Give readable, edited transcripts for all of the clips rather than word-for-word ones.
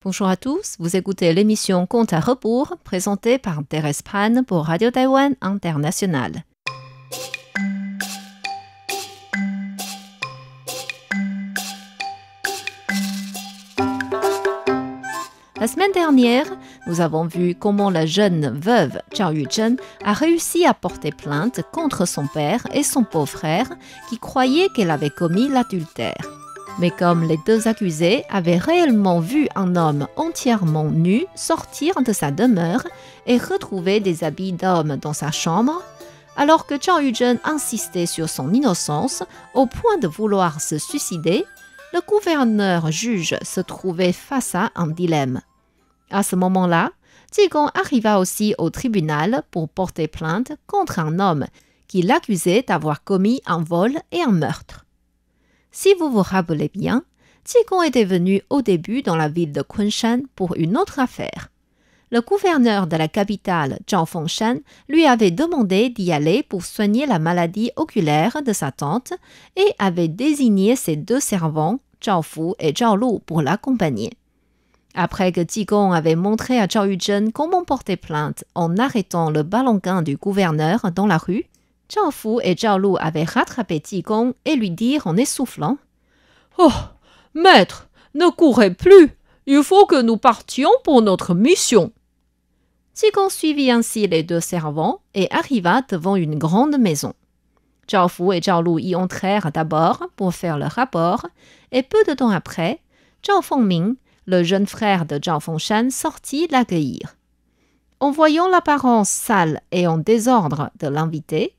Bonjour à tous, vous écoutez l'émission Compte à rebours présentée par Thérèse Pan pour Radio Taïwan International. La semaine dernière, nous avons vu comment la jeune veuve Zhao Yuzhen a réussi à porter plainte contre son père et son beau-frère qui croyaient qu'elle avait commis l'adultère. Mais comme les deux accusés avaient réellement vu un homme entièrement nu sortir de sa demeure et retrouver des habits d'homme dans sa chambre, alors que Zhao Yuzhen insistait sur son innocence au point de vouloir se suicider, le gouverneur juge se trouvait face à un dilemme. À ce moment-là, Jigong arriva aussi au tribunal pour porter plainte contre un homme qui l'accusait d'avoir commis un vol et un meurtre. Si vous vous rappelez bien, Jigong était venu au début dans la ville de Kunshan pour une autre affaire. Le gouverneur de la capitale, Zhao Fengshan, lui avait demandé d'y aller pour soigner la maladie oculaire de sa tante et avait désigné ses deux servants, Zhao Fu et Zhao Lu, pour l'accompagner. Après que Jigong avait montré à Zhao Yuzhen comment porter plainte en arrêtant le palanquin du gouverneur dans la rue, Zhao Fu et Zhao Lu avaient rattrapé Jigong et lui dirent en essoufflant « Oh, maître, ne courez plus, il faut que nous partions pour notre mission. » Jigong suivit ainsi les deux servants et arriva devant une grande maison. Zhao Fu et Zhao Lu y entrèrent d'abord pour faire le rapport et peu de temps après, Zhao Fengming, le jeune frère de Zhao Fengshan, sortit l'accueillir. En voyant l'apparence sale et en désordre de l'invité,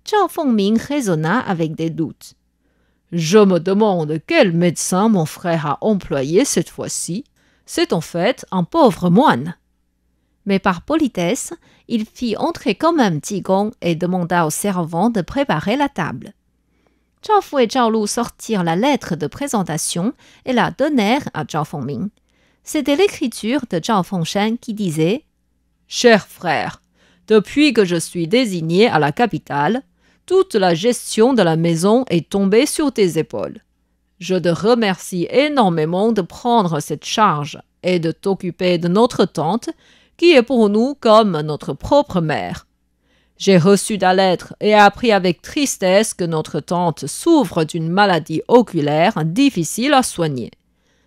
Zhao Fengming raisonna avec des doutes. « Je me demande quel médecin mon frère a employé cette fois-ci. C'est en fait un pauvre moine. » Mais par politesse, il fit entrer quand même Jigong et demanda aux servants de préparer la table. Zhao Fu et Zhao Lu sortirent la lettre de présentation et la donnèrent à Zhao Fengming. C'était l'écriture de Zhao Fengshan qui disait « Cher frère, depuis que je suis désigné à la capitale, toute la gestion de la maison est tombée sur tes épaules. Je te remercie énormément de prendre cette charge et de t'occuper de notre tante, qui est pour nous comme notre propre mère. J'ai reçu ta lettre et appris avec tristesse que notre tante souffre d'une maladie oculaire difficile à soigner.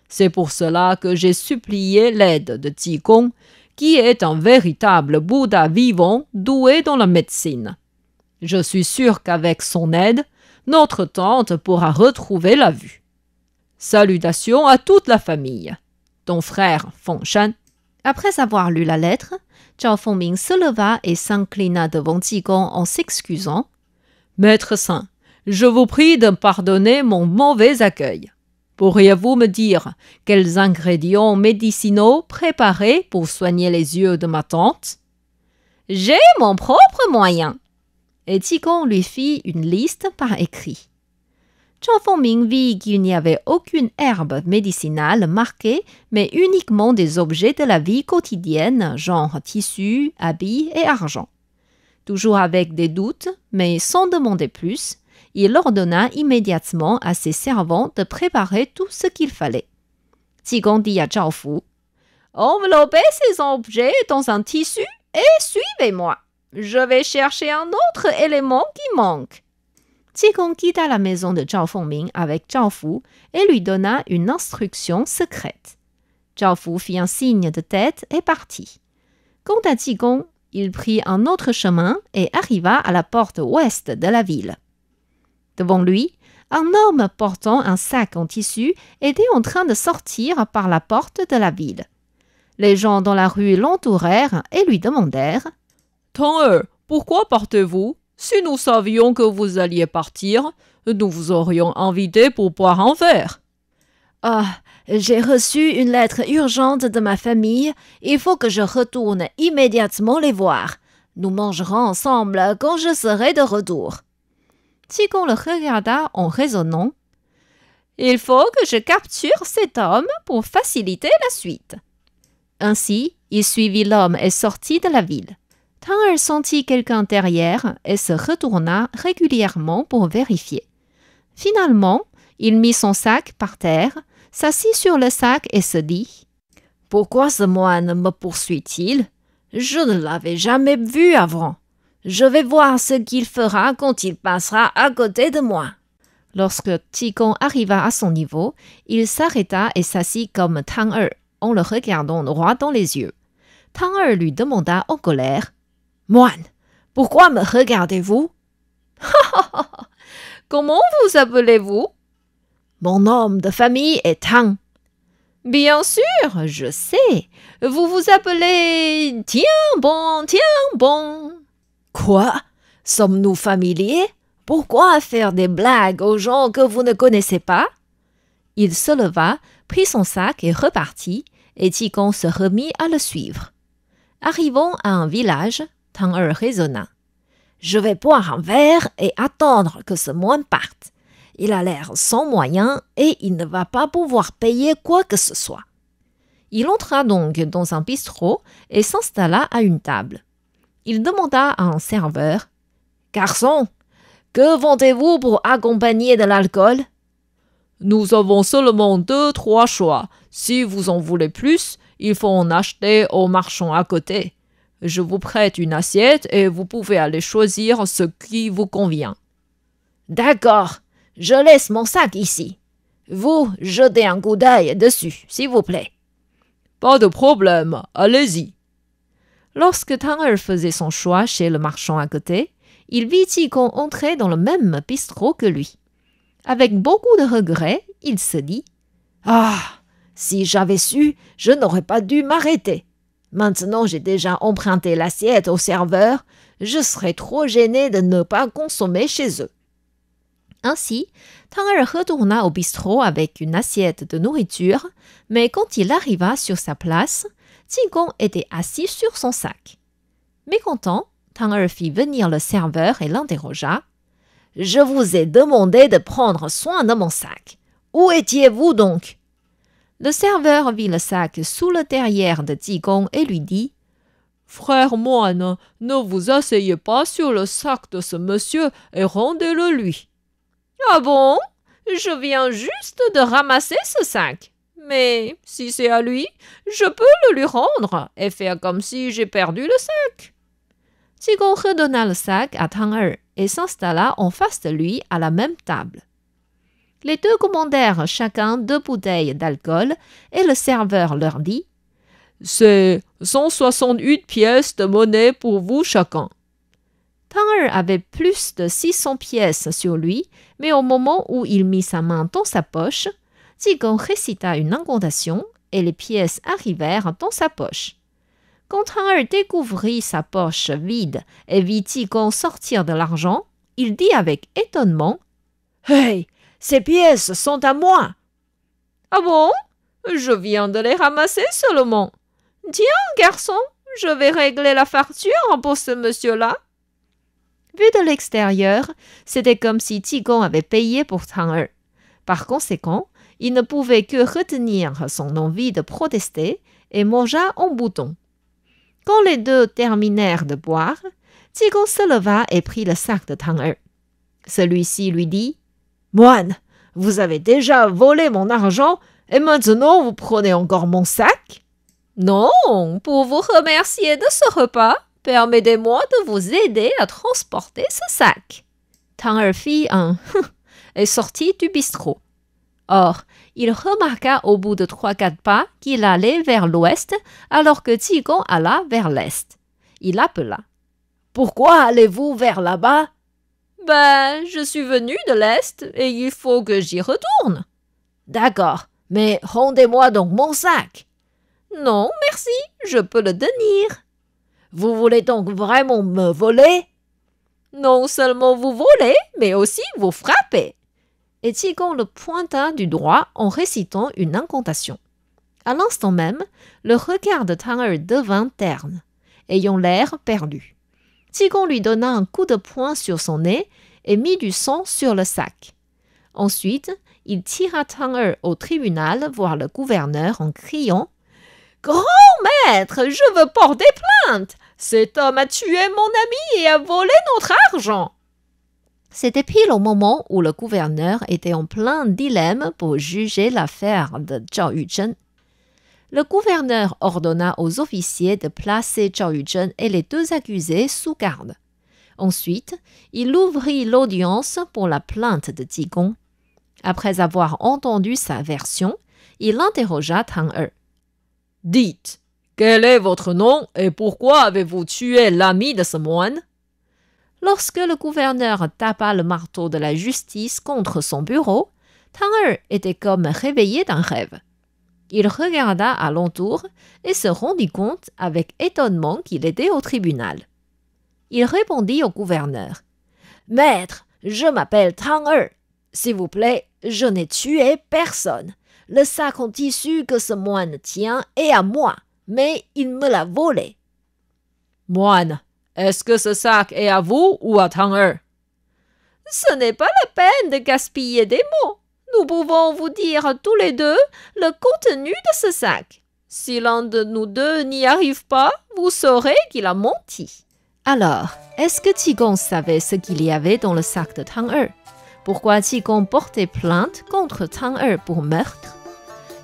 C'est pour cela que j'ai supplié l'aide de Jigong, qui est un véritable Bouddha vivant doué dans la médecine. Je suis sûr qu'avec son aide, notre tante pourra retrouver la vue. Salutations à toute la famille. Ton frère Fengshan. » Après avoir lu la lettre, Zhao Fengming se leva et s'inclina devant Jigong en s'excusant. « Maître Saint, je vous prie de pardonner mon mauvais accueil. Pourriez-vous me dire quels ingrédients médicinaux préparer pour soigner les yeux de ma tante ?»« J'ai mon propre moyen. » Et Jigong lui fit une liste par écrit. Zhao Fengming vit qu'il n'y avait aucune herbe médicinale marquée, mais uniquement des objets de la vie quotidienne, genre tissus, habits et argent. Toujours avec des doutes, mais sans demander plus, il ordonna immédiatement à ses servants de préparer tout ce qu'il fallait. Jigong dit à Zhao Fu « Enveloppez ces objets dans un tissu et suivez-moi. Je vais chercher un autre élément qui manque. » Jigong quitta la maison de Zhao Fengming avec Zhao Fu et lui donna une instruction secrète. Zhao Fu fit un signe de tête et partit. Quant à Jigong, il prit un autre chemin et arriva à la porte ouest de la ville. Devant lui, un homme portant un sac en tissu était en train de sortir par la porte de la ville. Les gens dans la rue l'entourèrent et lui demandèrent « Tante, pourquoi partez-vous ? Si nous savions que vous alliez partir, nous vous aurions invité pour boire un verre. »« Ah, j'ai reçu une lettre urgente de ma famille. Il faut que je retourne immédiatement les voir. Nous mangerons ensemble quand je serai de retour. » Jigong le regarda en raisonnant. « Il faut que je capture cet homme pour faciliter la suite. » Ainsi, il suivit l'homme et sortit de la ville. Tang sentit quelqu'un derrière et se retourna régulièrement pour vérifier. Finalement, il mit son sac par terre, s'assit sur le sac et se dit Pourquoi ce moine me poursuit-il? Je ne l'avais jamais vu avant. Je vais voir ce qu'il fera quand il passera à côté de moi. » Lorsque Qigong arriva à son niveau, il s'arrêta et s'assit comme Tang Er, en le regardant droit dans les yeux. Tang Er lui demanda en colère, « Moine, pourquoi me regardez-vous? »« Comment vous appelez-vous? »« Mon nom de famille est Tang. »« Bien sûr, je sais. Vous vous appelez Tian Bon. »« Quoi? Sommes-nous familiers? Pourquoi faire des blagues aux gens que vous ne connaissez pas? » Il se leva, prit son sac et repartit, et Qigong se remit à le suivre. Arrivant à un village, Tang Er raisonna. « Je vais boire un verre et attendre que ce moine parte. Il a l'air sans moyens et il ne va pas pouvoir payer quoi que ce soit. » Il entra donc dans un bistrot et s'installa à une table. Il demanda à un serveur, « Garçon, que vendez-vous pour accompagner de l'alcool? »« Nous avons seulement 2-3 choix. Si vous en voulez plus, il faut en acheter au marchand à côté. Je vous prête une assiette et vous pouvez aller choisir ce qui vous convient. »« D'accord, je laisse mon sac ici. Vous, jetez un coup d'œil dessus, s'il vous plaît. »« Pas de problème, allez-y. » Lorsque Tang Er faisait son choix chez le marchand à côté, il vit Qigong entrer dans le même bistrot que lui. Avec beaucoup de regrets, il se dit « Ah, si j'avais su, je n'aurais pas dû m'arrêter. Maintenant, j'ai déjà emprunté l'assiette au serveur, je serais trop gêné de ne pas consommer chez eux. » Ainsi, Tang Er retourna au bistrot avec une assiette de nourriture, mais quand il arriva sur sa place, Qigong était assis sur son sac. Mécontent, Tang Er fit venir le serveur et l'interrogea. « Je vous ai demandé de prendre soin de mon sac. Où étiez-vous donc ?» Le serveur vit le sac sous le derrière de Qigong et lui dit « Frère moine, ne vous asseyez pas sur le sac de ce monsieur et rendez-le lui. »« Ah bon? Je viens juste de ramasser ce sac. Mais si c'est à lui, je peux le lui rendre et faire comme si j'ai perdu le sac. » Qigong redonna le sac à Tang Er et s'installa en face de lui à la même table. Les deux commandèrent chacun 2 bouteilles d'alcool et le serveur leur dit « C'est 168 pièces de monnaie pour vous chacun. » Tang Er avait plus de 600 pièces sur lui, mais au moment où il mit sa main dans sa poche, Qigong récita une incantation et les pièces arrivèrent dans sa poche. Quand Tang Er découvrit sa poche vide et vit Qigong sortir de l'argent, il dit avec étonnement « Hey, ces pièces sont à moi !»« Ah bon? Je viens de les ramasser seulement. Tiens, garçon, je vais régler la facture pour ce monsieur-là. » Vu de l'extérieur, c'était comme si Qigong avait payé pour Tang Er. Par conséquent, il ne pouvait que retenir son envie de protester et mangea en bouton. Quand les deux terminèrent de boire, Qigong se leva et prit le sac de Tang Er. Celui-ci lui dit « Moine, vous avez déjà volé mon argent et maintenant vous prenez encore mon sac? Non, pour vous remercier de ce repas, permettez-moi de vous aider à transporter ce sac. » Tang Er fit un « et sortit du bistrot. Or, il remarqua au bout de 3-4 pas qu'il allait vers l'ouest alors que Qigong alla vers l'est. Il appela. « Pourquoi allez-vous vers là-bas? »« Ben, je suis venu de l'est et il faut que j'y retourne. »« D'accord, mais rendez-moi donc mon sac. »« Non, merci, je peux le tenir. »« Vous voulez donc vraiment me voler? »« Non seulement vous volez, mais aussi vous frappez. » Et Qigong le pointa du doigt en récitant une incantation. À l'instant même, le regard de Tang Er devint terne, ayant l'air perdu. Qigong lui donna un coup de poing sur son nez et mit du sang sur le sac. Ensuite, il tira Tang Er au tribunal voir le gouverneur en criant « Grand maître, je veux porter plainte! Cet homme a tué mon ami et a volé notre argent! » C'était pile au moment où le gouverneur était en plein dilemme pour juger l'affaire de Zhao Yuzhen. Le gouverneur ordonna aux officiers de placer Zhao Yuzhen et les deux accusés sous garde. Ensuite, il ouvrit l'audience pour la plainte de Ji Gong. Après avoir entendu sa version, il interrogea Tang Er. « Dites, quel est votre nom et pourquoi avez-vous tué l'ami de ce moine ?» Lorsque le gouverneur tapa le marteau de la justice contre son bureau, Tang Er était comme réveillé d'un rêve. Il regarda alentour et se rendit compte avec étonnement qu'il était au tribunal. Il répondit au gouverneur. « Maître, je m'appelle Tang Er. S'il vous plaît, je n'ai tué personne. Le sac en tissu que ce moine tient est à moi, mais il me l'a volé. »« Moine, est-ce que ce sac est à vous ou à Tang Er ?»« Ce n'est pas la peine de gaspiller des mots. Nous pouvons vous dire tous les deux le contenu de ce sac. Si l'un de nous deux n'y arrive pas, vous saurez qu'il a menti. » Alors, est-ce que Ji Gong savait ce qu'il y avait dans le sac de Tang Er? Pourquoi Ji Gong portait plainte contre Tang Er pour meurtre?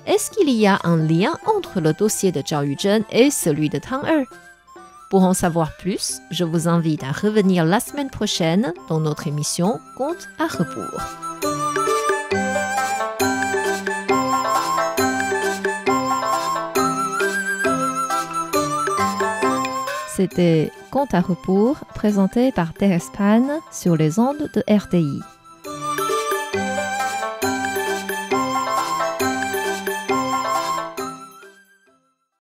Est-ce qu'il y a un lien entre le dossier de Zhao Yuzhen et celui de Tang Er? Pour en savoir plus, je vous invite à revenir la semaine prochaine dans notre émission Contes à rebours. C'était Contes à rebours, présenté par Thérèse Pan sur les ondes de RTI.